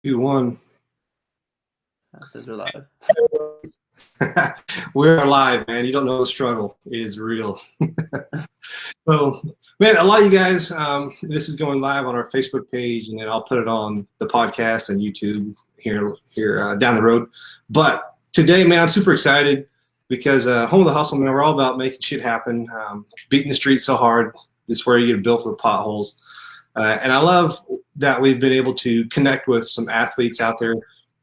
2, 1. That says we're live. We're live, man. You don't know the struggle. It is real. So, man, a lot of you guys, this is going live on our Facebook page, and then I'll put it on the podcast and YouTube here down the road. But today, man, I'm super excited because Home of the Hustle, man, we're all about making shit happen, beating the streets so hard. This is where you get built for the potholes. And I love that we've been able to connect with some athletes out there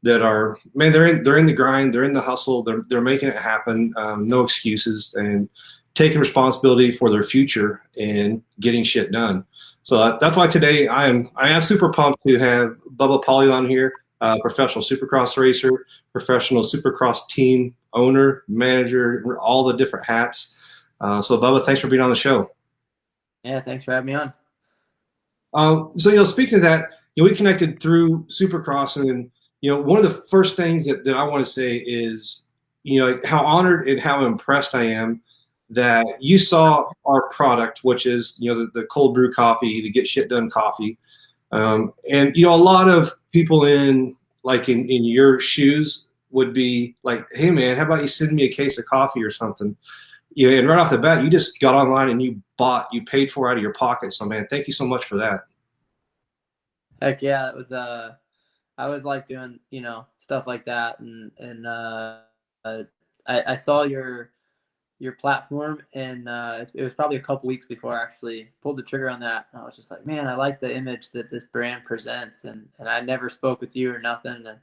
that are, man, they're in the grind, they're in the hustle, they're making it happen, no excuses, and taking responsibility for their future and getting shit done. So that's why today I am super pumped to have Bubba Pauli on here, professional supercross racer, professional supercross team owner, manager, all the different hats. So Bubba, thanks for being on the show. Yeah, thanks for having me on. So, speaking of that, we connected through Supercross, and one of the first things that I want to say is, how honored and how impressed I am that you saw our product, which is, the cold brew coffee, the get shit done coffee, and a lot of people in your shoes would be like, hey man, how about you send me a case of coffee or something? And right off the bat, you just got online and you paid for it out of your pocket. So, man, thank you so much for that. Heck yeah, it was. I always like doing stuff like that, and I saw your platform, and it was probably a couple weeks before I actually pulled the trigger on that. And I was just like, man, I like the image that this brand presents, and I never spoke with you or nothing, and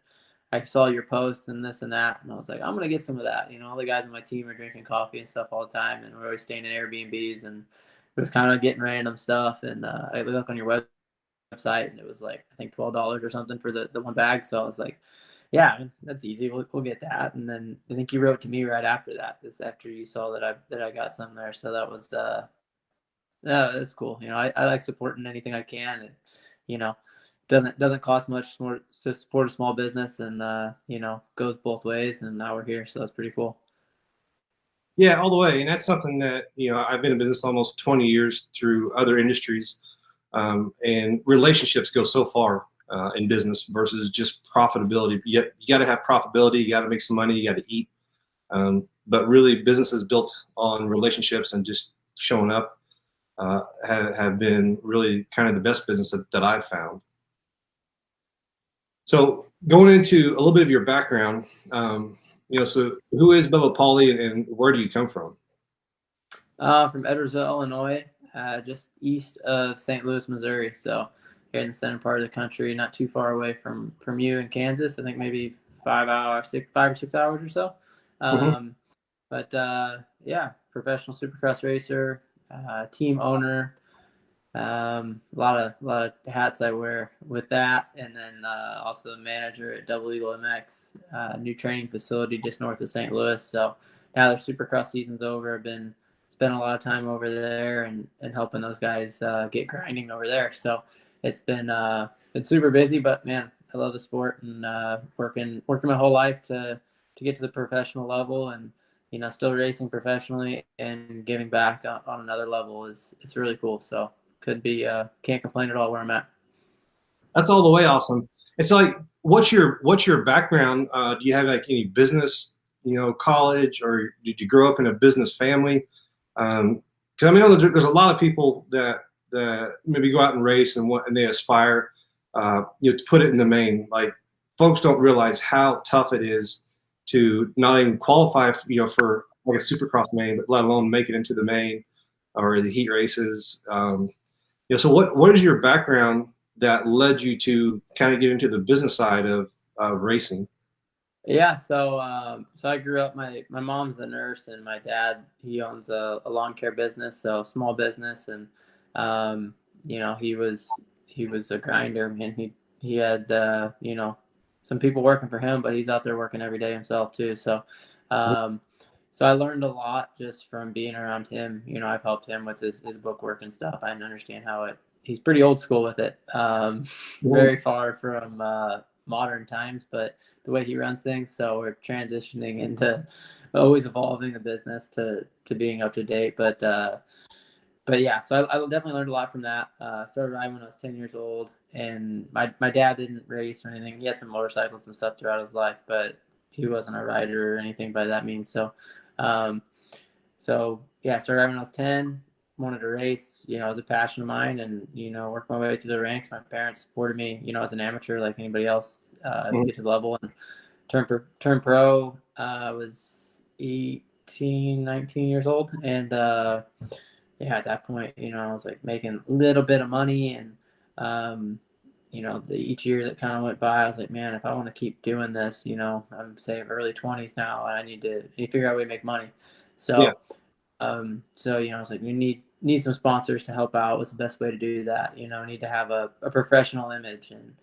I saw your post and this and that, and I was like, I'm gonna get some of that. All the guys on my team are drinking coffee and stuff all the time, and we're always staying in Airbnbs, and it was kind of getting random stuff. And I looked on your website, and it was like I think $12 or something for the one bag. So I was like, yeah, that's easy. We'll get that. And then I think you wrote to me right after that, just after you saw that I got some there. So that was yeah, that's cool. I like supporting anything I can, and doesn't cost much more to support a small business, and goes both ways, and now we're here, so that's pretty cool. Yeah, all the way. And that's something that, I've been in business almost 20 years through other industries, and relationships go so far in business versus just profitability. You got to have profitability, you got to make some money, you got to eat. But really, businesses built on relationships and just showing up have been really kind of the best business that I've found. So going into a little bit of your background, so who is Bubba Pauli, and where do you come from? From Edwardsville, Illinois, just east of St. Louis, Missouri. So here in the center part of the country, not too far away from you in Kansas. I think maybe 5 or 6 hours or so. But yeah, professional supercross racer, team owner. A lot of hats I wear with that, and then also a manager at Double Eagle MX, new training facility just north of St. Louis. So now their Supercross season's over. I've been spending a lot of time over there and helping those guys get grinding over there. So it's been super busy, but man, I love the sport, and working my whole life to get to the professional level, and still racing professionally and giving back on another level it's really cool. So can't complain at all where I'm at. That's all the way awesome. It's like, what's your background? Do you have like any business, college, or did you grow up in a business family? Because I mean, there's a lot of people that maybe go out and race and they aspire, to put it in the main. Like, folks don't realize how tough it is to not even qualify, for like a supercross main, but let alone make it into the main or the heat races. So what is your background that led you to kind of get into the business side of racing? Yeah, so I grew up. My mom's a nurse, and my dad, he owns a lawn care business, so small business, and he was a grinder, and he had some people working for him, but he's out there working every day himself too. So so I learned a lot just from being around him. I've helped him with his bookwork and stuff. I understand he's pretty old school with it. Very far from modern times, but the way he runs things. So we're transitioning into always evolving the business to being up to date. But yeah, so I definitely learned a lot from that. Started riding when I was 10 years old, and my dad didn't race or anything. He had some motorcycles and stuff throughout his life, but he wasn't a rider or anything by that means. Um, I started driving when I was 10. Wanted to race, it was a passion of mine, and worked my way through the ranks. My parents supported me, as an amateur like anybody else, to get to the level and turn pro. I was 18, 19 years old, and at that point, I was like making a little bit of money, and each year that kind of went by, I was like, man, if I want to keep doing this, I'm say early 20s now, I need to figure out a way to make money. Yeah. I was like, we need some sponsors to help out. What's the best way to do that? Need to have a professional image. And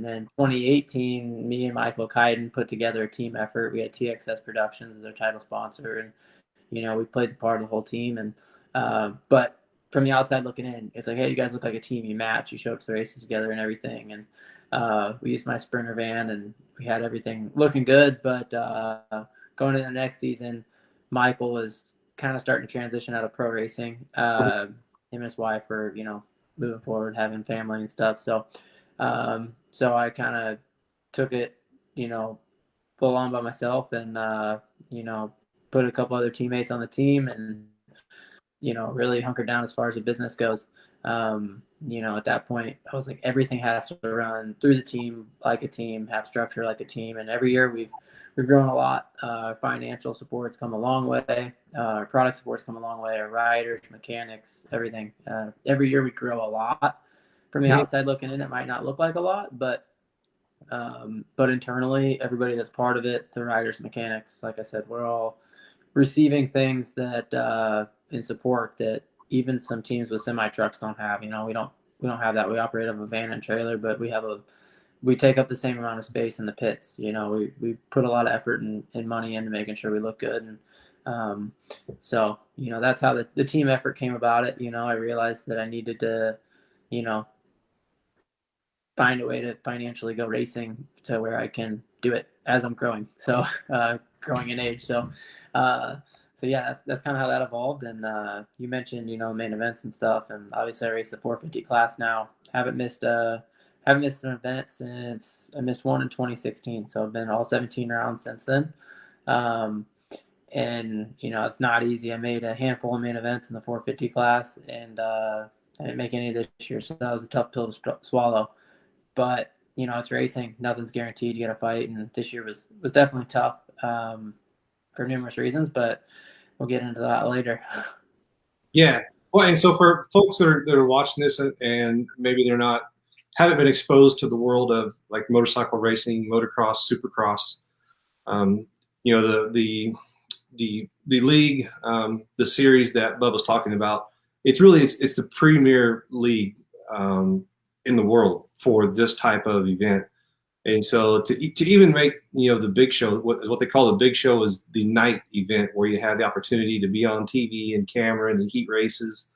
then 2018, me and Michael Kaiden put together a team effort. We had TXS Productions as our title sponsor, and we played the part of the whole team. And but from the outside looking in, it's like, hey, you guys look like a team. You match. You show up to the races together and everything. And we used my Sprinter van, and we had everything looking good. But going into the next season, Michael was kind of starting to transition out of pro racing. Him and his wife were, moving forward, having family and stuff. So I kind of took it, full on by myself, and put a couple other teammates on the team, and really hunkered down as far as the business goes. At that point, I was like, everything has to run through the team like a team, have structure like a team, and every year we've grown a lot. Financial support's come a long way. Our product support's come a long way. Our riders, mechanics, everything. Every year we grow a lot. From the outside looking in, it might not look like a lot, but internally, everybody that's part of it, the riders, mechanics, like I said, we're all receiving things that in support that even some teams with semi trucks don't have. We don't have that. We operate on a van and trailer, but we take up the same amount of space in the pits. We put a lot of effort and money into making sure we look good. And that's how the team effort came about it. I realized that I needed to, find a way to financially go racing to where I can do it as I'm growing. So growing in age. That's kind of how that evolved. And you mentioned, main events and stuff. And obviously I race the 450 class now. Haven't missed an event since I missed one in 2016. So I've been all 17 rounds since then. It's not easy. I made a handful of main events in the 450 class, and I didn't make any this year. So that was a tough pill to swallow. But it's racing. Nothing's guaranteed. You got to fight, and this year was definitely tough for numerous reasons. But we'll get into that later. Yeah. Well, and so for folks that are watching this and maybe haven't been exposed to the world of like motorcycle racing, motocross, supercross, the league, the series that Bubba's talking about, it's the premier league in the world for this type of event. And so to even make, the big show, what they call the big show is the night event where you have the opportunity to be on TV and camera and the heat races.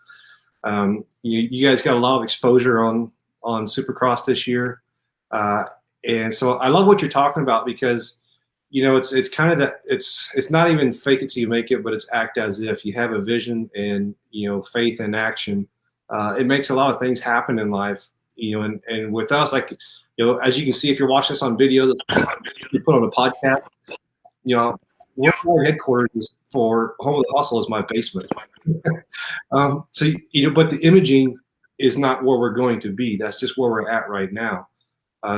You guys got a lot of exposure on Supercross this year. And so I love what you're talking about because, it's kind of that it's not even fake it till you make it, but it's act as if. You have a vision and, faith in action. It makes a lot of things happen in life, and with us, like, as you can see, if you're watching this on video, you put on a podcast, our headquarters for Home of the Hustle is my basement. But the imaging is not where we're going to be. That's just where we're at right now.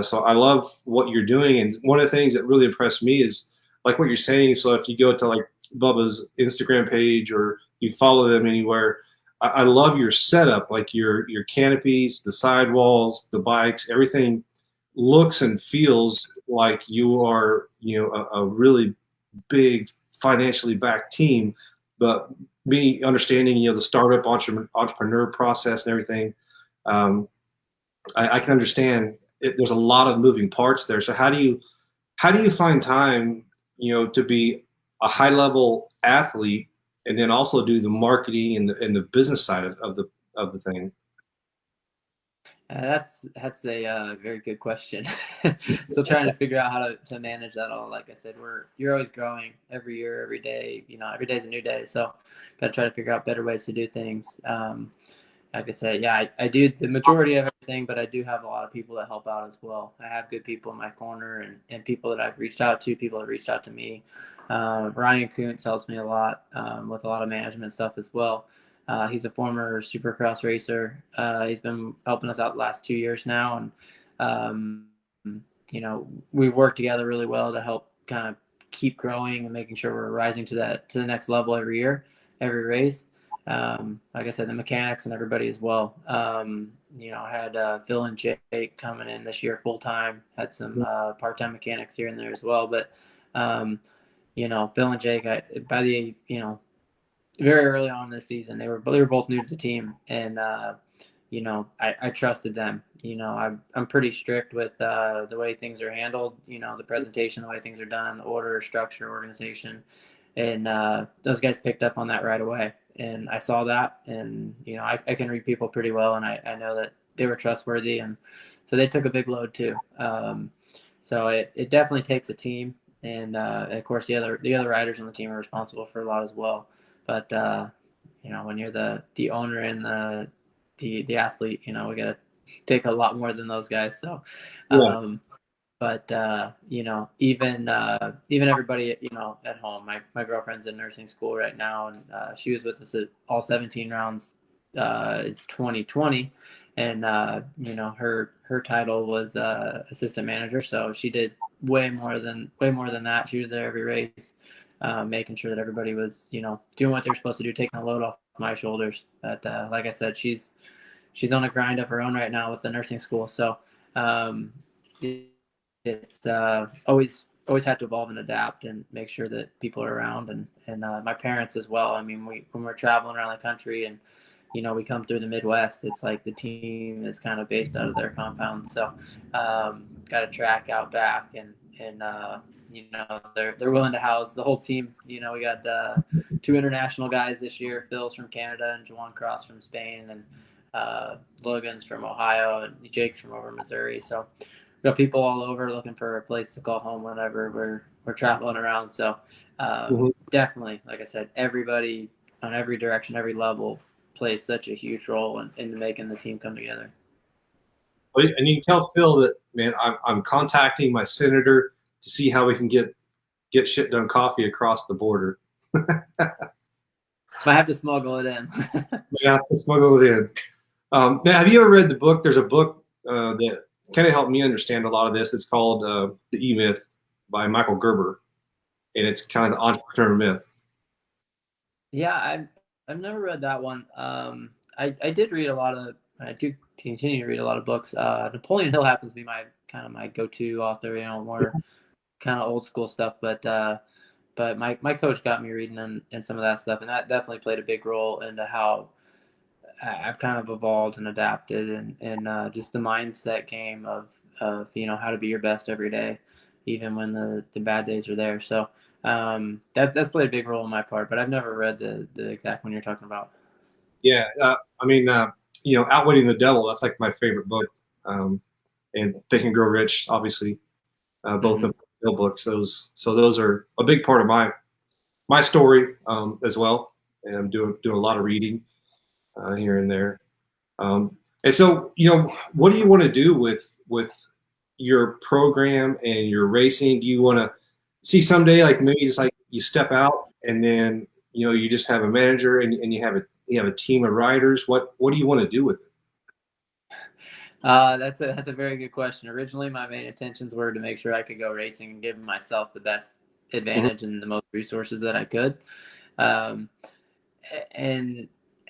So I love what you're doing. And one of the things that really impressed me is like what you're saying. So if you go to like Bubba's Instagram page or you follow them anywhere, I love your setup, like your canopies, the sidewalls, the bikes, everything looks and feels like you are, a really big financially backed team, but me understanding, the startup entrepreneur process and everything, I can understand there's a lot of moving parts there. So how do you find time, to be a high level athlete and then also do the marketing and the business side of the thing? That's a very good question. Still trying to figure out how to manage that all. Like I said, you're always growing every year, every day. Every day's a new day. So got to try to figure out better ways to do things. like I said, yeah, I do the majority of everything, but I do have a lot of people that help out as well. I have good people in my corner and people that I've reached out to, people that reached out to me. Ryan Kuntz helps me a lot with a lot of management stuff as well. He's a former Supercross racer. He's been helping us out the last 2 years now, and um, we've worked together really well to help kind of keep growing and making sure we're rising to the next level every year, every race. Like I said, the mechanics and everybody as well. I had Phil and Jake coming in this year full time. Had some part-time mechanics here and there as well, but Phil and Jake, by the very early on this season, they were both new to the team, and I trusted them. I'm pretty strict with the way things are handled. The presentation, the way things are done, the order, structure, organization, and those guys picked up on that right away. And I saw that, and I can read people pretty well, and I know that they were trustworthy, and so they took a big load too. So it definitely takes a team, and of course the other riders on the team are responsible for a lot as well. But when you're the owner and the athlete, we got to take a lot more than those guys. So, Yeah. but even everybody at home. My girlfriend's in nursing school right now, and she was with us at all 17 rounds, 2020, and her title was assistant manager. So she did way more than that. She was there every race, making sure that everybody was doing what they're supposed to do, taking the load off my shoulders. But like I said, she's on a grind of her own right now with the nursing school. So it's always had to evolve and adapt and make sure that people are around, and my parents as well. I mean, when we're traveling around the country and we come through the Midwest, it's like the team is kind of based out of their compound. So got a track out back, and they're willing to house the whole team. We got 2 international guys this year. Phil's from Canada and Juan Cross from Spain, and Logan's from Ohio, and Jake's from over Missouri. So we got people all over looking for a place to call home whenever we're traveling around. So definitely, like I said, everybody on every direction, every level plays such a huge role in making the team come together. And you can tell Phil that, man, I'm contacting my senator to see how we can get shit done coffee across the border. Might have to smuggle it in. Yeah, have to smuggle it in. Now, have you ever read the book? There's a book that kind of helped me understand a lot of this. It's called The E-Myth by Michael Gerber, and it's kind of the entrepreneur myth. Yeah, I've never read that one. I did read a lot of. I do continue to read a lot of books. Napoleon Hill happens to be my go-to author. More kind of old school stuff. But my coach got me reading and some of that stuff, and that definitely played a big role into how I've kind of evolved and adapted, and just the mindset game of how to be your best every day, even when the bad days are there. So that's played a big role in my part. But I've never read the exact one you're talking about. Yeah, I mean, Outwitting the Devil. That's like my favorite book, and Think and Grow Rich, obviously, both the Hill books. Those are a big part of my story as well. And I'm doing a lot of reading here and there. And so, what do you want to do with your program and your racing? Do you want to see someday, like maybe just like you step out and then you just have a manager and you have a team of riders? What do you want to do with it? That's a very good question. Originally, my main intentions were to make sure I could go racing and give myself the best advantage and the most resources that I could. And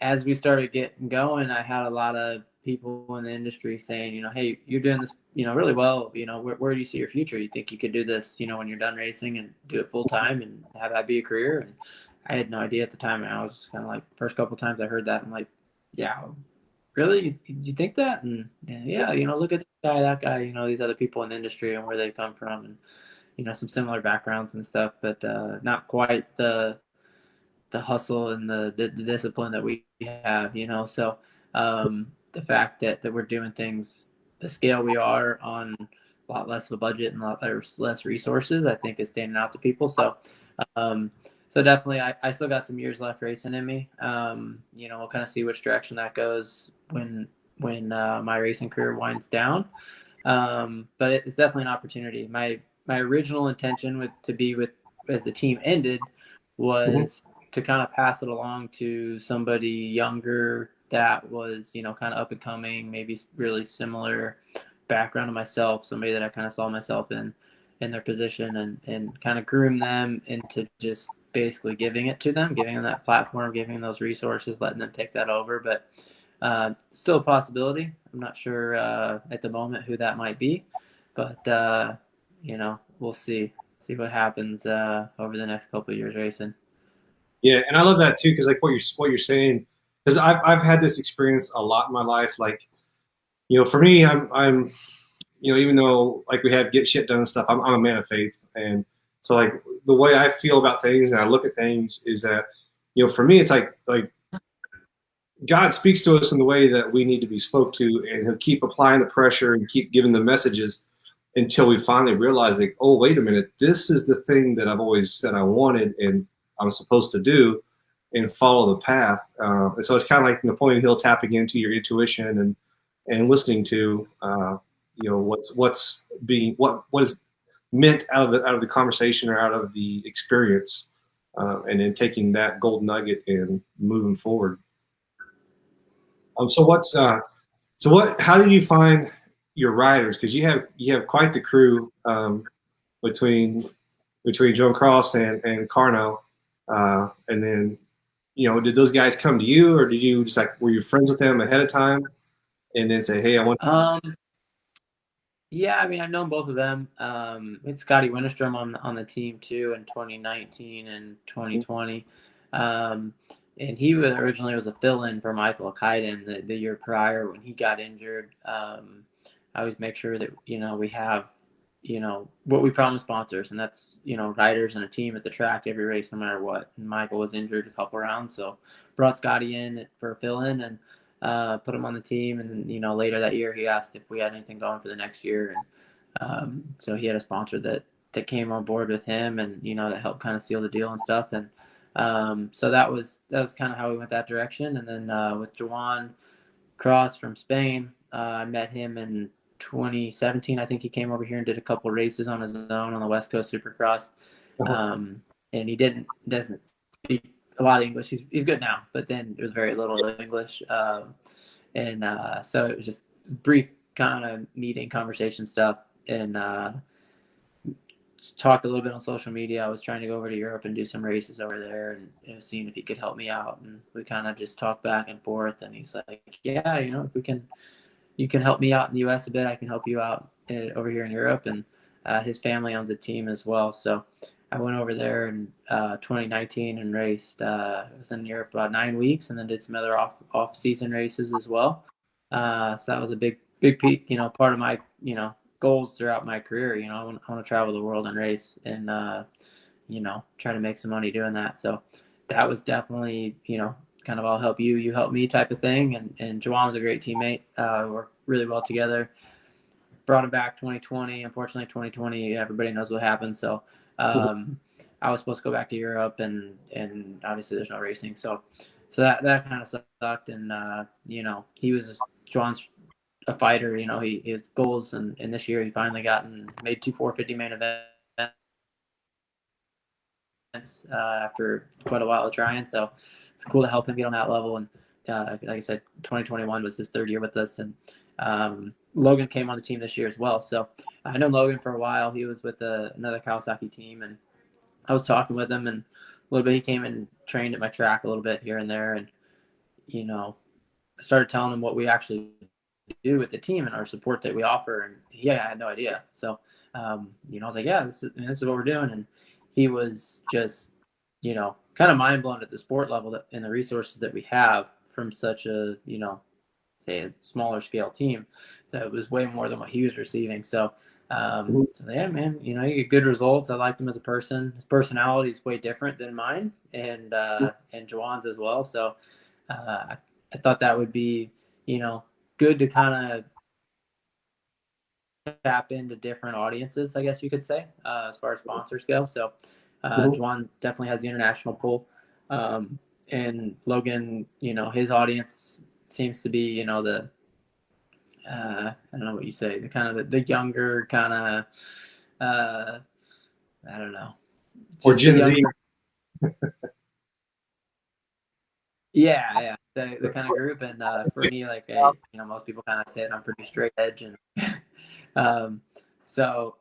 as we started getting going, I had a lot of people in the industry saying, hey, you're doing this, really well. Where do you see your future? You think you could do this, when you're done racing and do it full time and have that be a career? And I had no idea at the time. And I was just kind of like, first couple of times I heard that, I'm like, yeah, really? You think that? And yeah, look at this guy, that guy, these other people in the industry and where they come from, and some similar backgrounds and stuff, but not quite the hustle and the discipline that we have, So the fact that we're doing things the scale we are on a lot less of a budget and a lot less resources, I think is standing out to people. So So definitely, I still got some years left racing in me. You know, we'll kind of see which direction that goes when my racing career winds down. But it's definitely an opportunity. My original intention to be with as the team ended Mhm. was to kind of pass it along to somebody younger that was, you know, kind of up and coming, maybe really similar background to myself, somebody that I kind of saw myself in their position, and kind of groom them into just basically giving it to them, giving them that platform, giving them those resources, letting them take that over. But still a possibility. I'm not sure at the moment who that might be, but you know, we'll see what happens over the next couple of years racing. Yeah, and I love that too because like what you're saying, because I've had this experience a lot in my life. Like, you know, for me, I'm you know, even though like we have get shit done and stuff, I'm a man of faith, and so like the way I feel about things and I look at things is that, you know, for me, it's like God speaks to us in the way that we need to be spoke to, and He'll keep applying the pressure and keep giving the messages until we finally realize, like, oh, wait a minute, this is the thing that I've always said I wanted and I'm supposed to do, and follow the path. And so it's kind of like Napoleon Hill tapping into your intuition and listening to, you know, what's being what is meant out of the conversation or out of the experience, and then taking that gold nugget and moving forward. So how did you find your riders? Because you have quite the crew, between Joan Cross and Carno, and then, you know, did those guys come to you, or did you just like were you friends with them ahead of time and then say, hey, I want. Um, yeah, I mean, I've known both of them. It's Scotty Winterstrom on the team too in 2019 and 2020. Um, and he was originally was a fill-in for Michael Kaiden the year prior when he got injured. I always make sure that, you know, we have, you know, what we promise sponsors, and that's, you know, riders and a team at the track every race, no matter what. And Michael was injured a couple rounds, so brought Scotty in for a fill-in and put him on the team. And, you know, later that year he asked if we had anything going for the next year, and so he had a sponsor that came on board with him, and, you know, that helped kind of seal the deal and stuff. And so that was kind of how we went that direction. And then with Juwan Cross from Spain, I met him in 2017. I think he came over here and did a couple races on his own on the West Coast Supercross. Um, and he doesn't speak a lot of English. He's good now, but then it was very little English. And so it was just brief kind of meeting conversation stuff, and talked a little bit on social media. I was trying to go over to Europe and do some races over there, and, you know, seeing if he could help me out. And we kind of just talked back and forth. And he's like, "Yeah, you know, if you can help me out in the U.S. a bit, I can help you out over here in Europe." And his family owns a team as well, so I went over there in 2019 and raced. I was in Europe about 9 weeks, and then did some other off season races as well. So that was a big peak, you know, part of my, you know, goals throughout my career. You know, I want to travel the world and race, and you know, try to make some money doing that. So that was definitely, you know, kind of I'll help you, you help me type of thing. And Juwan was a great teammate. We worked really well together. Brought him back 2020. Unfortunately, 2020, everybody knows what happened. So I was supposed to go back to Europe, and obviously there's no racing. So that kind of sucked. And you know, he was Juwan's a fighter. You know, his goals, and this year he finally made 2 450 main events after quite a while of trying. So it's cool to help him get on that level. And like I said, 2021 was his third year with us, and Logan came on the team this year as well. So I know Logan for a while. He was with another Kawasaki team, and I was talking with him, and a little bit he came and trained at my track a little bit here and there. And, you know, I started telling him what we actually do with the team and our support that we offer, and I had no idea. So you know, I was like, yeah, this is what we're doing. And he was just, you know, kind of mind blown at the sport level and the resources that we have from such a, you know, say a smaller scale team. So it was way more than what he was receiving. So so yeah, man, you know, you get good results. I liked him as a person. His personality is way different than mine, and Juwan's as well. So I thought that would be, you know, good to kind of tap into different audiences, I guess you could say, as far as sponsors go. So Juwan definitely has the international pull. And Logan, his audience seems to be, I don't know what you say, the kind of the younger kind of, I don't know, Or just the Gen Z. younger. Yeah, the kind of group. And for me, like, most people kind of say it, I'm pretty straight edge, and so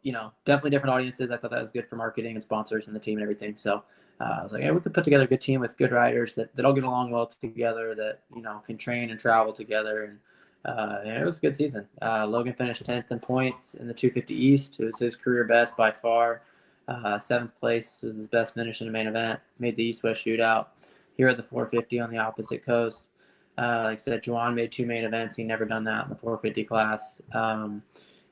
definitely different audiences. I thought that was good for marketing and sponsors and the team and everything. So I was like, hey, we could put together a good team with good riders that all get along well together, that can train and travel together. And it was a good season. Logan finished 10th in points in the 250 East. It was his career best by far. 7th place was his best finish in the main event. Made the East-West shootout here at the 450 on the opposite coast. Like I said, Juwan made 2 main events. He never done that in the 450 class.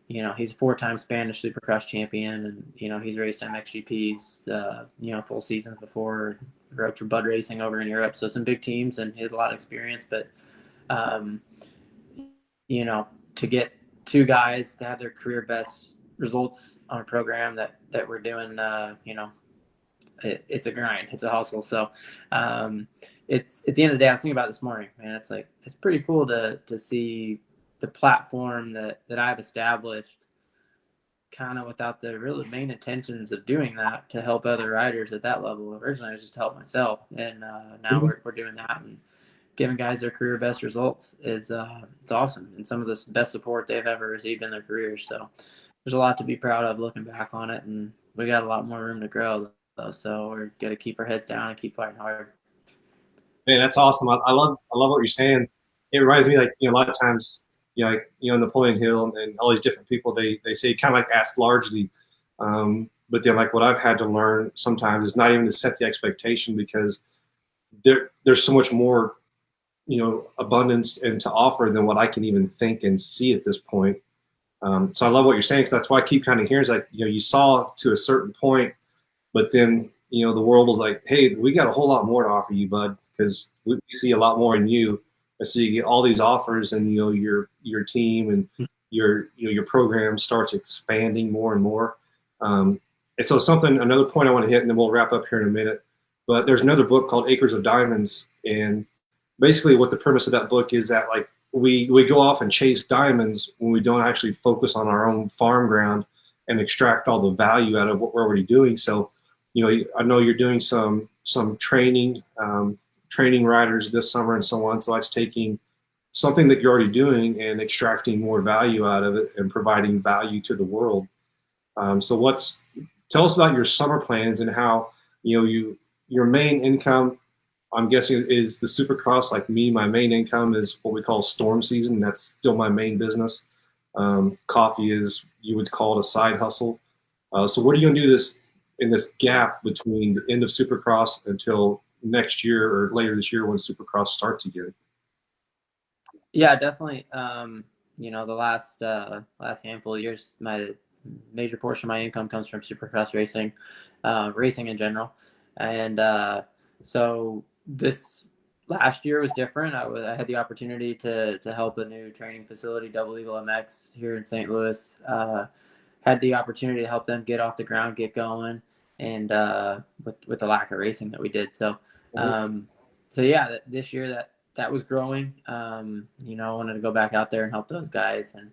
He's a 4-time Spanish Supercross champion, and he's raced MXGPs, full seasons before. Rode for Bud Racing over in Europe, so some big teams, and he had a lot of experience. But to get 2 guys to have their career best results on a program that we're doing, it's a grind, it's a hustle. So it's at the end of the day, I was thinking about it this morning, man. It's like, it's pretty cool to see the platform that I've established, kind of without the real main intentions of doing that to help other riders at that level. Originally, I was just to help myself, and now we're doing that and giving guys their career best results is it's awesome, and some of the best support they've ever received in their careers. So there's a lot to be proud of looking back on it, and we got a lot more room to grow though. So we're got to keep our heads down and keep fighting hard. Man, that's awesome. I love what you're saying. It reminds me, like, a lot of times, Napoleon Hill and all these different people, they say kind of like ask largely, but then, like, what I've had to learn sometimes is not even to set the expectation, because there's so much more, abundance and to offer than what I can even think and see at this point. So I love what you're saying, because that's why I keep kind of hearing, it's like, you saw to a certain point, but then, the world was like, hey, we got a whole lot more to offer you, bud, because we see a lot more in you. And so you get all these offers, and your team and your program starts expanding more and more. And so another point I want to hit, and then we'll wrap up here in a minute. But there's another book called Acres of Diamonds, and basically what the premise of that book is that, like, we go off and chase diamonds when we don't actually focus on our own farm ground and extract all the value out of what we're already doing. So, I know you're doing some training, training riders this summer and so on. So that's taking something that you're already doing and extracting more value out of it and providing value to the world. So tell us about your summer plans and how, your main income, I'm guessing, is the Supercross. Like me, my main income is what we call storm season. That's still my main business. Coffee is, you would call it, a side hustle. So what are you going to do in this gap between the end of Supercross until next year or later this year when Supercross starts again? Yeah, definitely. The last handful of years, my major portion of my income comes from Supercross racing, racing in general, and so this last year was different. I had the opportunity to help a new training facility, Double Eagle MX, here in St. Louis. Had the opportunity to help them get off the ground, get going, and with the lack of racing that we did. So, yeah, this year that was growing. I wanted to go back out there and help those guys, and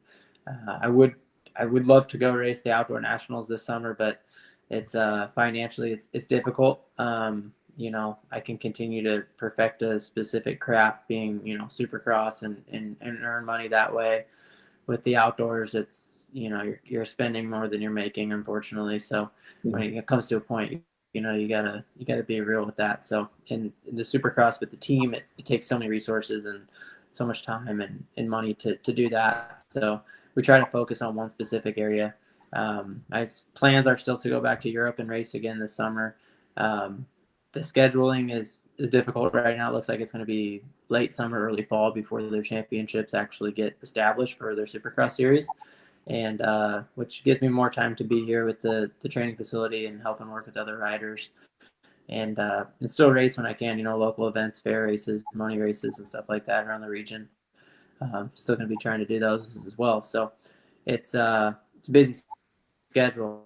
I would love to go race the outdoor nationals this summer, but it's financially it's difficult. I can continue to perfect a specific craft, being Supercross, and earn money that way. With the outdoors, it's you're spending more than you're making, unfortunately. So when it comes to a point, you gotta be real with that. So in the Supercross with the team, it takes so many resources and so much time and money to do that. So we try to focus on one specific area. My plans are still to go back to Europe and race again this summer. The scheduling is difficult right now. It looks like it's going to be late summer, early fall before their championships actually get established for their Supercross series, and which gives me more time to be here with the training facility and help and work with other riders, and still race when I can. Local events, fair races, money races, and stuff like that around the region. Still going to be trying to do those as well. So it's a busy schedule.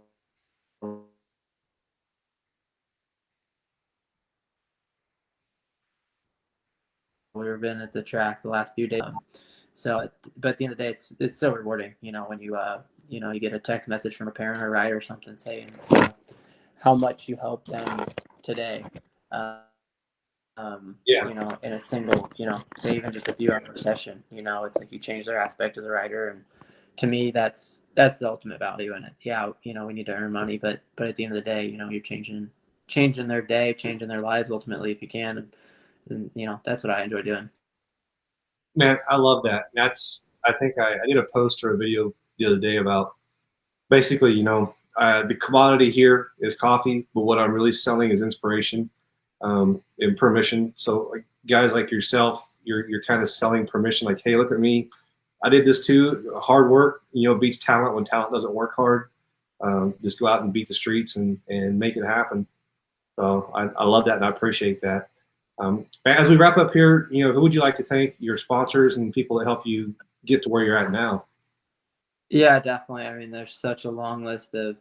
we've been at the track the last few days. So, but at the end of the day, it's so rewarding, when you get a text message from a parent or rider or something saying how much you helped them today. Yeah. In a single, say even just a few hour session, it's like you change their aspect as a rider. And to me, that's the ultimate value in it. Yeah. We need to earn money, but at the end of the day, you're changing their day, changing their lives ultimately, if you can. And that's what I enjoy doing. Man, I love that. I think I did a post or a video the other day about basically, the commodity here is coffee, but what I'm really selling is inspiration, and permission. So like guys like yourself, you're kind of selling permission. Like, hey, look at me. I did this too. Hard work, beats talent when talent doesn't work hard. Just go out and beat the streets and make it happen. So I love that and I appreciate that. As we wrap up here, who would you like to thank, your sponsors and people that help you get to where you're at now? Yeah, definitely. I mean, there's such a long list of,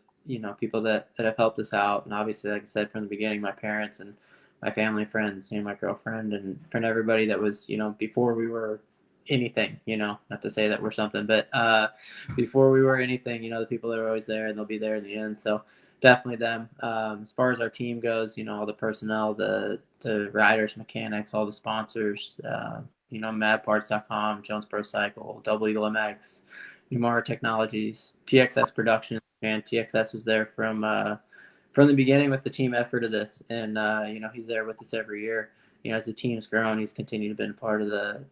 people that have helped us out. And obviously, like I said, from the beginning, my parents and my family, friends, my girlfriend and everybody that was, before we were anything, not to say that we're something, but before we were anything, the people that are always there and they'll be there in the end. So definitely them. As far as our team goes, all the personnel, the riders, mechanics, all the sponsors, madparts.com, Jones Pro Cycle, Double Eagle MX, Numara Technologies, TXS Production, and TXS was there from the beginning with the team effort of this, and he's there with us every year. As the team's grown, he's continued to be part of the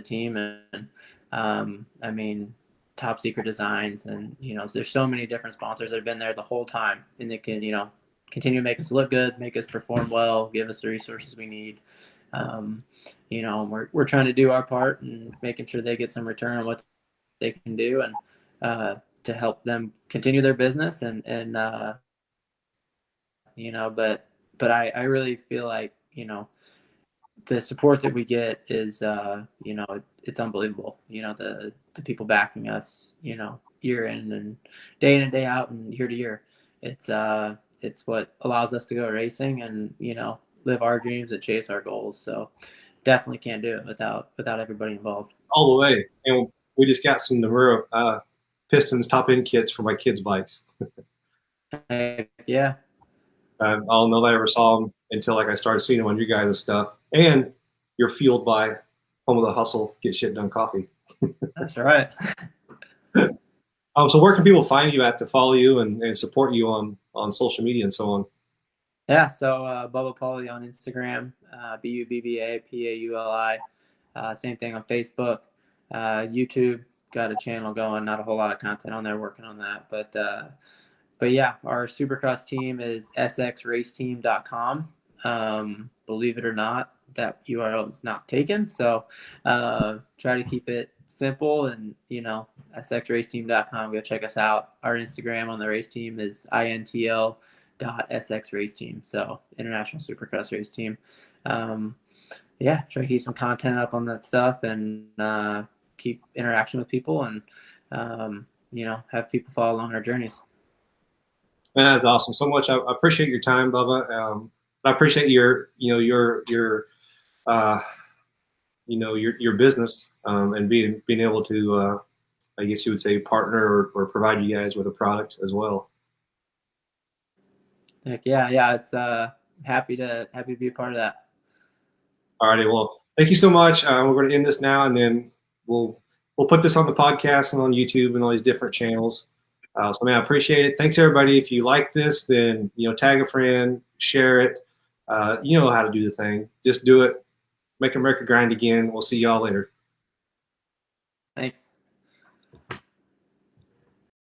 team, and I mean, Top Secret Designs, and there's so many different sponsors that have been there the whole time, and they can continue to make us look good, make us perform well, give us the resources we need. We're trying to do our part and making sure they get some return on what they can do, and to help them continue their business, and but I really feel like the support that we get is it's unbelievable. The people backing us, year in and day out and year to year. It's what allows us to go racing and live our dreams and chase our goals. So definitely can't do it without everybody involved. All the way. And we just got some Nomura Pistons top end kits for my kids' bikes. Yeah. I don't know that I ever saw them until like I started seeing them on you guys' stuff. And you're fueled by Home of the Hustle, Get Shit Done Coffee. That's right. So where can people find you at to follow you and support you on social media and so on? Yeah, so Bubba Pauli on Instagram, BUBBAPAULI. Same thing on Facebook, YouTube. Got a channel going. Not a whole lot of content on there. Working on that, but yeah, our Supercross team is sxraceteam.com. Believe it or not, that URL is not taken. So try to keep it simple and sxraceteam.com. Go check us out. Our Instagram on the race team is intl.sxraceteam. So International Supercross Race Team. Yeah, try to keep some content up on that stuff and keep interaction with people and have people follow along our journeys. Man, that's awesome. So much. I appreciate your time, Bubba. I appreciate your business and being able to, I guess you would say, partner or provide you guys with a product as well. Heck yeah. It's happy to be a part of that. All righty. Well, thank you so much. We're going to end this now, and then we'll put this on the podcast and on YouTube and all these different channels. So, man, I appreciate it. Thanks, everybody. If you like this, then tag a friend, share it. You know how to do the thing. Just do it. Make America grind again. We'll see y'all later. Thanks.